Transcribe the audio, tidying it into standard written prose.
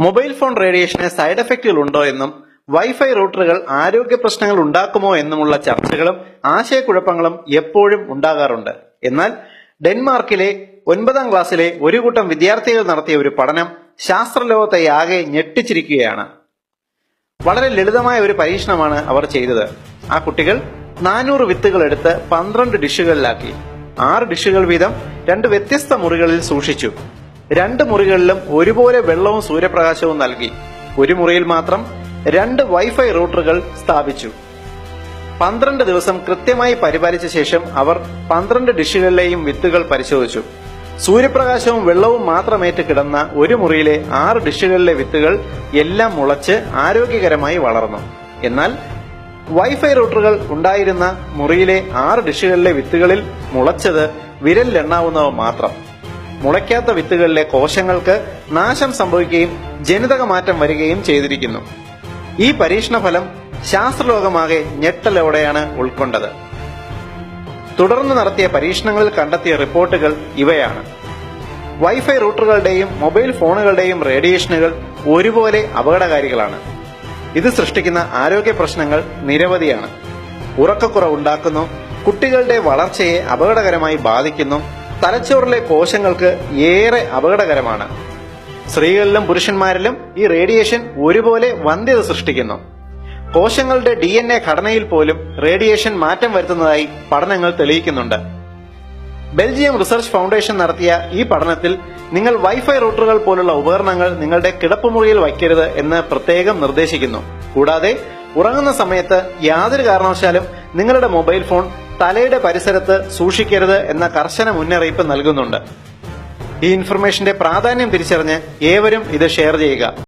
Mobile phone റേഡിയേഷന് side എഫക്റ്റുകൾ ഉണ്ടോ എന്നും wifi റൂട്ടറുകൾ ആരോഗ്യ പ്രശ്നങ്ങൾ ഉണ്ടാക്കുമോ എന്നുമുള്ള ചർച്ചകളും ആശയക്കുഴപ്പങ്ങളും എപ്പോഴും ഉണ്ടാകാറുണ്ട്. എന്നാൽ ഡെൻമാർക്കിലെ 9ാം ക്ലാസ്സിലെ ഒരു കൂട്ടം വിദ്യാർത്ഥികൾ നടത്തിയ ഒരു പഠനം ശാസ്ത്രലോകത്തെ ആകെ ഞെട്ടിച്ചിരിക്കുകയാണ്. വളരെ ലളിതമായ ഒരു പരീക്ഷണമാണ് അവർ ചെയ്തത്. ആ കുട്ടികൾ 400 വിത്തുകൾ എടുത്ത് 12 ഡിഷുകളിലാക്കി. 6 ഡിഷുകൾ വീതം 2 വ്യത്യസ്ത മുറികളിൽ സൂക്ഷിച്ചു. 2 മുറികളിലും ഒരുപോലെ വെള്ളവും സൂര്യപ്രകാശവും നൽകി. ഒരു മുറിയിൽ മാത്രം 2 വൈഫൈ റൂട്ടറുകൾ സ്ഥാപിച്ചു. 12 ദിവസം കൃത്യമായി പരിപാലിച്ച ശേഷം അവർ 12 ഡിഷുകളിലെയും വിത്തുകൾ പരിശോധിച്ചു. സൂര്യപ്രകാശവും വെള്ളവും മാത്രമേറ്റ് കിടന്ന ഒരു മുറിയിലെ 6 ഡിഷുകളിലെ വിത്തുകൾ എല്ലാം മുളച്ച് ആരോഗ്യകരമായി വളർന്നു. എന്നാൽ വൈഫൈ റൂട്ടറുകൾ ഉണ്ടായിരുന്ന മുറിയിലെ 6 ഡിഷുകളിലെ വിത്തുകളിൽ മുളച്ചത് വിരലിലെണ്ണാവുന്നവ മാത്രം. മുളയ്ക്കാത്ത വിത്തുകളിലെ കോശങ്ങൾക്ക് നാശം സംഭവിക്കുകയും ജനിതക മാറ്റം വരികയും ചെയ്തിരിക്കുന്നു. ഈ പരീക്ഷണ ഫലം ശാസ്ത്രലോകമാകെ ഞെട്ടലോടെയാണ് ഉൾക്കൊണ്ടത്. തുടർന്ന് നടത്തിയ പരീക്ഷണങ്ങളിൽ കണ്ടെത്തിയ റിപ്പോർട്ടുകൾ ഇവയാണ്. വൈഫൈ റൂട്ടറുകളുടെയും മൊബൈൽ ഫോണുകളുടെയും റേഡിയേഷനുകൾ ഒരുപോലെ അപകടകാരികളാണ്. ഇത് സൃഷ്ടിക്കുന്ന ആരോഗ്യ പ്രശ്നങ്ങൾ നിരവധിയാണ്. ഉറക്കക്കുറവുണ്ടാക്കുന്നു, കുട്ടികളുടെ വളർച്ചയെ അപകടകരമായി ബാധിക്കുന്നു, തലച്ചോറിലെ കോശങ്ങൾക്ക് ഏറെ അപകടകരമാണ്. സ്ത്രീകളിലും പുരുഷന്മാരിലും ഈ റേഡിയേഷൻ ഒരുപോലെ വന്ധ്യത സൃഷ്ടിക്കുന്നു. കോശങ്ങളുടെ DNA ഘടനയിൽ പോലും റേഡിയേഷൻ മാറ്റം വരുത്തുന്നതായി പഠനങ്ങൾ തെളിയിക്കുന്നുണ്ട്. ബെൽജിയം റിസർച്ച് ഫൗണ്ടേഷൻ നടത്തിയ ഈ പഠനത്തിൽ നിങ്ങൾ വൈഫൈ റൂട്ടറുകൾ പോലുള്ള ഉപകരണങ്ങൾ നിങ്ങളുടെ കിടപ്പുമുറിയിൽ വയ്ക്കരുത് എന്ന് പ്രത്യേകം നിർദ്ദേശിക്കുന്നു. കൂടാതെ ഉറങ്ങുന്ന സമയത്ത് യാതൊരു കാരണവശാലും നിങ്ങളുടെ മൊബൈൽ ഫോൺ തലയുടെ പരിസരത്ത് സൂക്ഷിക്കരുത് എന്ന കർശന മുന്നറിയിപ്പ് നൽകുന്നുണ്ട്. ഈ ഇൻഫർമേഷന്റെ പ്രാധാന്യം തിരിച്ചറിഞ്ഞ് ഏവരും ഇത് ഷെയർ ചെയ്യുക.